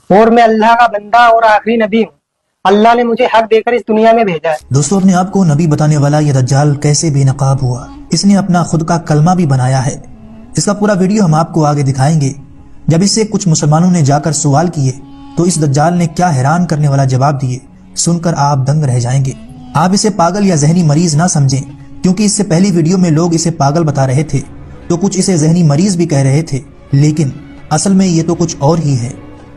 اور मैं अल्लाह का बंदा और आखिरी नबी हूँ। अल्लाह ने मुझे हक देकर इस दुनिया में भेजा है। दोस्तों, अपने आप को नबी बताने वाला ये दज्जाल कैसे बेनकाब हुआ, इसने अपना खुद का कलमा भी बनाया है। इसका पूरा वीडियो हम आपको आगे दिखाएंगे। जब इससे कुछ मुसलमानों ने जाकर सवाल किए तो इस दज्जाल ने क्या हैरान करने वाला जवाब दिए, सुनकर आप दंग रह जाएंगे। आप इसे पागल या जहनी मरीज ना समझें, क्योंकि इससे पहली वीडियो में लोग इसे पागल बता रहे थे तो कुछ इसे जहनी मरीज भी कह रहे थे, लेकिन असल में ये तो कुछ और ही है।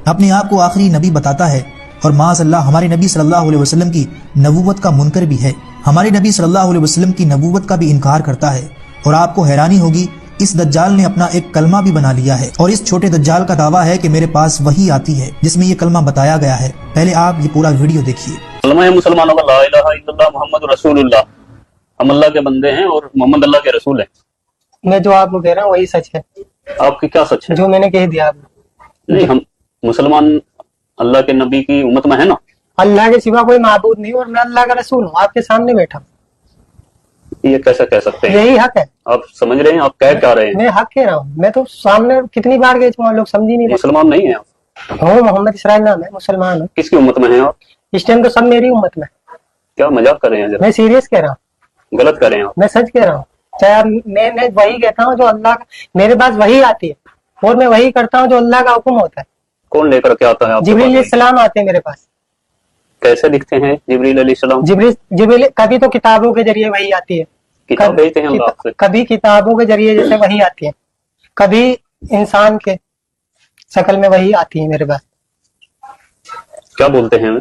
अपने आप को आखिरी नबी बताता है और माज़अल्लाह हमारे नबी सल्लल्लाहु अलैहि वसल्लम की नबूवत का मुनकर भी है। हमारे नबी सल्लल्लाहु अलैहि वसल्लम की नबूवत का भी इनकार करता है। और आपको हैरानी होगी, इस दज्जाल ने अपना एक कलमा भी बना लिया है और इस छोटे दज्जाल का दावा है कि मेरे पास वही आती है जिसमें ये कलमा बताया गया है। पहले आप ये पूरा वीडियो देखिए। कलमा है मुसलमानों का, ला इलाहा इल्लल्लाह मुहम्मद रसूलुल्लाह। हम अल्लाह के बंदे हैं और मोहम्मद अल्लाह के रसूल हैं। मैं जो आपको कह रहा हूँ वही सच है। आपकी क्या सच है? जो मैंने कह दिया आपको। नहीं, हम मुसलमान अल्लाह के नबी की उम्मत में है ना। अल्लाह के सिवा कोई माबूद नहीं और मैं अल्लाह का रसूल हूँ, आपके सामने बैठा हूँ। ये कैसे कह सकते हैं? यही हक है। आप समझ रहे हैं? आप कह क्या रहे हैं? मैं हक कह रहा हूँ। मैं तो सामने कितनी बार गए थे, लोग समझ ही नहीं रहे। मुसलमान नहीं है आप? हूँ, मोहम्मद इसराइल नाम है, मुसलमान हूँ। किसकी उम्मत में है आप? इस टाइम तो सब मेरी उम्मत में। क्या मजाक कर रहे हैं? जरा मैं सीरियस कह रहा हूँ, गलत कर रहे हैं आप। मैं सच कह रहा हूँ। चाहे आप मैं वही कहता हूँ जो अल्लाह मेरे पास वही आती है और मैं वही करता हूँ जो अल्लाह का हुक्म होता है। कौन लेकर के आता है आपके जिब्रील पास? अलैहिस्सलाम आते हैं मेरे पास। कैसे दिखते हैं जिब्रील अलैहिस्सलाम? जिब्रील कभी तो किताबों के जरिए वही आती है, किताब भेजते हैं वो आपसे? कभी किताबों के जरिए जैसे वही आती है, कभी इंसान के शक्ल में वही आती है मेरे पास। क्या बोलते हैं?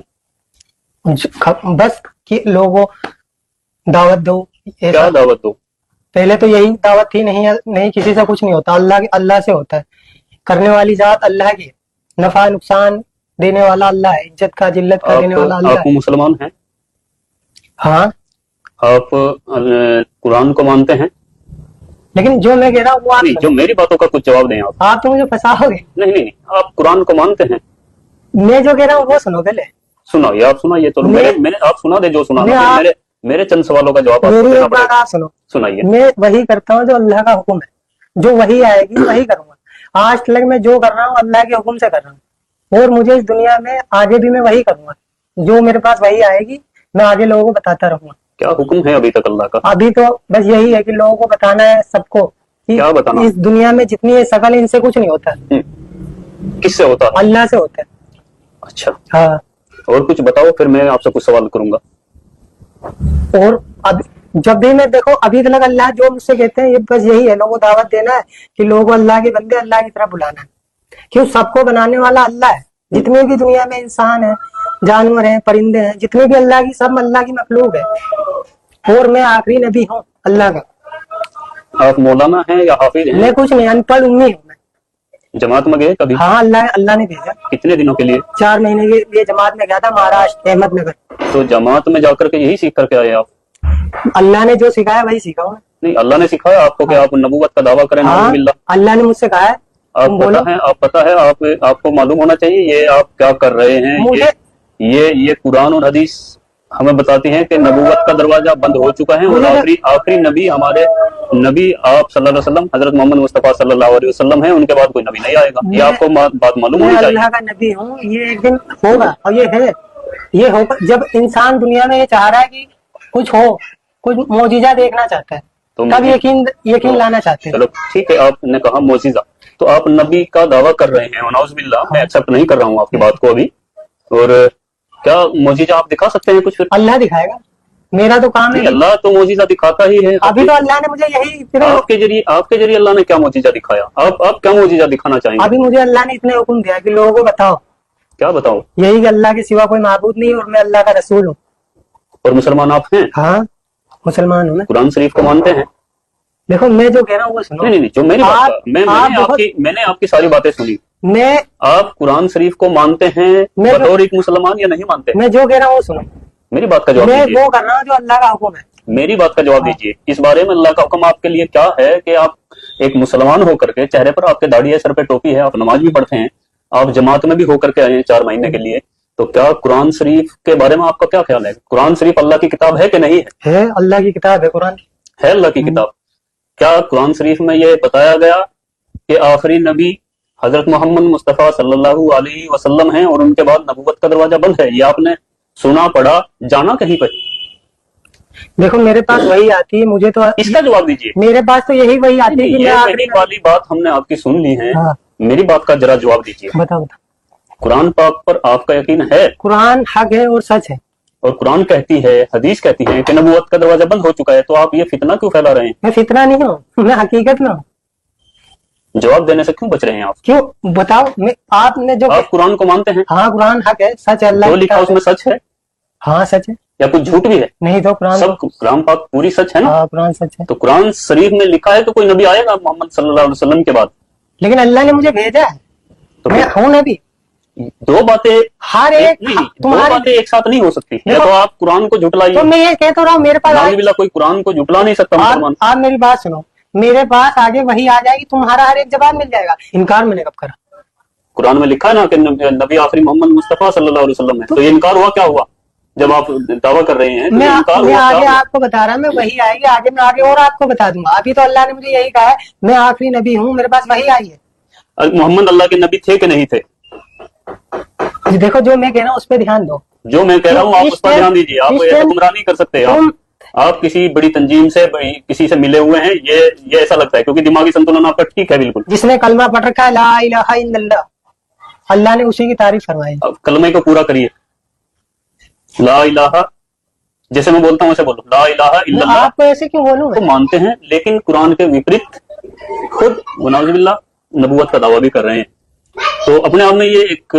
बस कि लोगों दावत दो। क्या दावत दो? पहले तो यही दावत थी, नहीं किसी से कुछ नहीं होता, अल्लाह से होता है। करने वाली जात अल्लाह की है, नफा नुकसान देने वाला अल्लाह है, इज्जत का जिल्लत का देने वाला अल्लाह आप है। मुसलमान हैं? हाँ, आप कुरान को मानते हैं? लेकिन जो मैं कह रहा हूँ वो आप नहीं, जो मेरी बातों का कुछ जवाब दें आप। आप तो मुझे फंसाओगे। नहीं नहीं, आप कुरान को मानते हैं? मैं जो कह रहा हूँ वो सुनो पहले। सुनाइए, आप सुनाइए। तो मैंने आप सुना दे जो सुनाना है। मेरे चंद सवालों का जवाब मेरी आपको एक बात आप सुनो। सुनाइए। मैं वही करता हूँ जो अल्लाह का हुक्म है, जो वही आएगी वही करूंगा। आज तक मैं जो कर रहा हूँ अल्लाह के हुक्म से कर रहा हूँ और मुझे इस दुनिया में आगे भी मैं वही करूंगा। जो मेरे पास वही आएगी मैं आगे लोगों को बताता रहूंगा। क्या हुक्म है अभी तक अल्लाह का? अभी तो बस यही है कि लोगों को बताना है सबको कि क्या बताना? इस दुनिया में जितनी ये शकल है इनसे कुछ नहीं होता। किससे होता है? अल्लाह से होता है। अच्छा, हाँ, और कुछ बताओ, फिर मैं आपसे कुछ सवाल करूंगा। और अब जब भी मैं देखो अभी तक अल्लाह जो मुझसे कहते हैं ये बस यही है, लोगों को दावत देना है कि लोगों को अल्लाह के बंदे अल्लाह की तरफ बुलाना है। क्यों? सबको बनाने वाला अल्लाह है। जितने भी दुनिया में इंसान है, जानवर हैं, परिंदे हैं, जितने भी अल्लाह की, सब अल्लाह की मखलूक है और मैं आखिरी नबी हूँ अल्लाह का। आप मौलाना हैं या हाफिज हैं? मैं कुछ नहीं, अनपढ़ उम्मी हूँ मैं। जमात में गए कभी? हाँ, अल्लाह ने भेजा। कितने दिनों के लिए? 4 महीने के लिए जमात में गया था, महाराष्ट्र अहमदनगर। तो जमात में जाकर के यही सीख करके आए आप? अल्लाह ने जो सिखाया वही सीखा हूँ। नहीं, अल्लाह ने सिखाया आपको कि आप नबूवत का दावा करें? हाँ, अल्लाह ने मुझसे कहा है। आप पता है आपको मालूम होना चाहिए ये आप क्या कर रहे हैं। मुझे ये कुरान और हदीस हमें बताती हैं कि नबूवत का दरवाजा बंद हो चुका है और आखिरी नबी हमारे नबी आप सल्लल्लाहु अलैहि वसल्लम हजरत मोहम्मद मुस्तफा सल्लल्लाहु अलैहि वसल्लम है। उनके बाद कोई नबी नहीं आएगा। ये आपको बात मालूम होनी चाहिए। अल्लाह का नबी हूँ, ये एक दिन होगा और ये है, ये होगा। जब इंसान दुनिया में ये चाह रहा है कि कुछ हो, कुछ मोजिजा देखना चाहता है, तब यकीन लाना चाहते हैं। चलो ठीक है, आपने कहा मोजिजा, तो आप नबी का दावा कर रहे हैं। नौजुबिल्लाह, मैं एक्सेप्ट नहीं कर रहा हूँ आपकी बात को अभी। और क्या मोजिजा आप दिखा सकते हैं कुछ? फिर अल्लाह दिखाएगा, मेरा तो काम है। अल्लाह तो मोजिजा दिखाता ही है। अभी तो अल्लाह ने मुझे यही आपके जरिए अल्लाह ने क्या मोजिजा दिखाया? आप क्या मोजिजा दिखाना चाहेंगे? अभी मुझे अल्लाह ने इतने हुक्म दिया कि लोगों को बताओ। क्या बताओ? यही कि अल्लाह के सिवा कोई माबूद नहीं और मैं अल्लाह का रसूल हूँ। और मुसलमान आप हैं? हाँ, मुसलमान हूँ मैं। कुरान शरीफ को मानते हैं? देखो मैं जो कह रहा हूँ वो सुनो। नहीं, जो मेरी बात, मैंने आपकी सारी बातें सुनी। आप कुरान शरीफ को मानते हैं बतौर एक मुसलमान या नहीं मानते? मैं जो कह रहा हूँ वो सुनो। मेरी बात का जवाब दीजिए। मैं वो कर रहा हूँ जो अल्लाह का हुक्म है। मेरी बात का जवाब दीजिए। इस बारे में अल्लाह का हुक्म आपके लिए क्या है कि आप एक मुसलमान होकर के, चेहरे पर आपके दाढ़ी है, सर पे टोपी है, आप नमाज भी पढ़ते हैं, आप जमात में भी होकर के आए हैं 4 महीने के लिए, तो क्या कुरान शरीफ के बारे में आपका क्या ख्याल है? कुरान शरीफ अल्लाह की किताब है कि नहीं है? है, अल्लाह की किताब है। कुरान है अल्लाह की किताब। क्या कुरान शरीफ में ये बताया गया कि आखिरी नबी हजरत मोहम्मद मुस्तफ़ा सल्लल्लाहु अलैहि वसल्लम हैं और उनके बाद नबूवत का दरवाजा बंद है। ये आपने सुना, पढ़ा, जाना कहीं पर? देखो मेरे पास वही आती है, मुझे तो इसका जवाब दीजिए। मेरे पास तो यही वही आती है कि मैं ये आखिरी मेरी वाली बात हमने आपकी सुन ली है। हाँ। मेरी बात का जरा जवाब दीजिए। बताओ बताओ। कुरान पाक पर आपका यकीन है? कुरान हक है और सच है। और कुरान कहती है, हदीस कहती है कि नबूवत का दरवाजा बंद हो चुका है, तो आप ये फितना क्यों फैला रहे हैं? मैं फितना नहीं हूँ, मैं हकीकत में हूँ। जवाब देने से क्यों बच रहे हैं आप? क्यों बताओ? मैं आपने जो आप कुरान को मानते हैं? हाँ कुरान हक है, सच है, अल्लाह जो की लिखा किताब है। उसमें सच है हाँ सच है। या कुछ झूठ भी है? नहीं तो कुरान सब कुरान पाक पूरी सच है ना? हाँ कुरान सच है। तो कुरान शरीफ में लिखा है कि कोई नबी आएगा मोहम्मद सल्लल्लाहु अलैहि वसल्लम के बाद? लेकिन अल्लाह ने मुझे भेजा है, तो मैं हूँ नबी। दो बातें हर एक नहीं, दो तुम्हारे बातें एक साथ नहीं हो सकती। या देखो- तो आप कुरान को झुटलाइए। तो मैं ये कहता रहा हूँ, मेरे पास नाउजुबिल्लाह, कोई कुरान को झुटला नहीं सकता मुसलमान। आप मेरी बात सुनो, मेरे पास आगे वही आ जाएगी, तुम्हारा हर एक जवाब मिल जाएगा। इनकार मैंने कब करा? कुरान में लिखा है ना कि नबी आखिरी मोहम्मद मुस्तफ़ा सल्लल्लाहु अलैहि वसल्लम है। तो ये इनकार हुआ क्या हुआ? जब आप दावा कर रहे हैं तो मैं ये इनकार मैं हुआ आगे क्या हुआ? आपको बता रहा, मैं वही आएगी आगे, मैं आगे और आपको बता दूंगा। अभी तो अल्लाह ने मुझे यही कहा है, मैं आखिरी नबी हूँ, मेरे पास वही आई है। मोहम्मद अल्लाह के नबी थे कि नहीं थे? जी देखो, जो मैं कह रहा हूँ उस पर ध्यान दो। जो मैं कह रहा हूँ आप उस पर ध्यान दीजिए। आप ऐसे गुमराह नहीं कर सकते। आप किसी बड़ी तंजीम से, किसी से मिले हुए हैं, ये ऐसा लगता है, क्योंकि दिमागी संतुलन आपका ठीक है बिल्कुल। जिसने कलमा पढ़ रखा है ला इलाहा इल्लल्लाह, अल्लाह ने उसी की तारीफ फरमाई। अब कलमे को पूरा करिए। ला इलाहा, जैसे मैं बोलता हूँ वैसे बोलो, ला इलाहा इल्लल्लाह। आपको ऐसे क्यों बोलूं तो मैं? मानते हैं, लेकिन कुरान के विपरीत खुद नाउजुबिल्लाह नबूवत का दावा भी कर रहे हैं। तो अपने आप में ये एक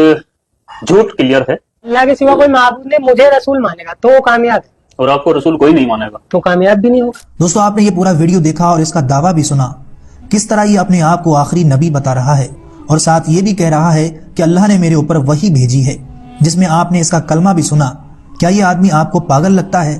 झूठ क्लियर है। अल्लाह के सिवा कोई माबूद नहीं, मुझे रसूल मानेगा तो वो कामयाब है, और आपको रसूल कोई नहीं मानेगा तो कामयाब भी नहीं होगा। दोस्तों, आपने ये पूरा वीडियो देखा और इसका दावा भी सुना, किस तरह ये अपने आप को आखिरी नबी बता रहा है और साथ ये भी कह रहा है कि अल्लाह ने मेरे ऊपर वही भेजी है, जिसमें आपने इसका कलमा भी सुना। क्या ये आदमी आपको पागल लगता है?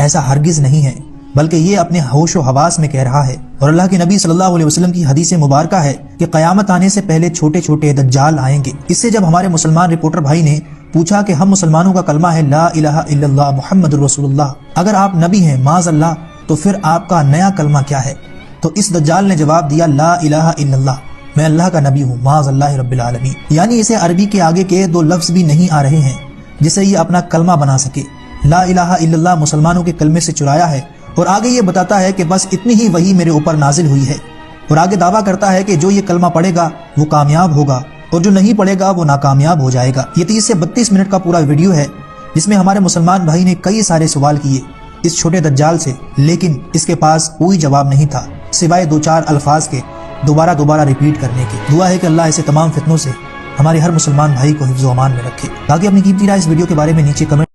ऐसा हरगिज नहीं है, बल्कि ये अपने होश व हवास में कह रहा है। और अल्लाह के नबी सल्लल्लाहु अलैहि वसल्लम की हदीस मुबारका है कि क़यामत आने से पहले छोटे छोटे दज्जाल आएंगे। इससे जब हमारे मुसलमान रिपोर्टर भाई ने पूछा कि हम मुसलमानों का कलमा है ला इलाहा इल्लल्लाह मुहम्मदुर रसूलुल्लाह, अगर आप नबी हैं माज़अल्लाह, तो फिर आपका नया कलमा क्या है? तो इस दज्जाल ने जवाब दिया ला इलाहा इल्लल्लाह, मैं अल्लाह का नबी हूँ माज़अल्लाह रब्बिल आलमीन। यानी इसे अरबी के आगे के दो लफ्ज भी नहीं आ रहे हैं जिसे ये अपना कलमा बना सके। ला इलाहा इल्लल्लाह मुसलमानों के कलमे से चुराया है और आगे ये बताता है कि बस इतनी ही वही मेरे ऊपर नाजिल हुई है। और आगे दावा करता है कि जो ये कलमा पढ़ेगा वो कामयाब होगा और जो नहीं पढ़ेगा वो नाकामयाब हो जाएगा। ये 30 से 32 मिनट का पूरा वीडियो है जिसमें हमारे मुसलमान भाई ने कई सारे सवाल किए इस छोटे दज्जाल से, लेकिन इसके पास कोई जवाब नहीं था सिवाय 2-4 अल्फाज के दोबारा रिपीट करने के। दुआ है कि अल्लाह ऐसे तमाम फितनों से हमारे हर मुसलमान भाई को हिफ्ज़ व अमान में रखे। बाकी अपनी कीमती राय इस वीडियो के बारे में नीचे कमेंट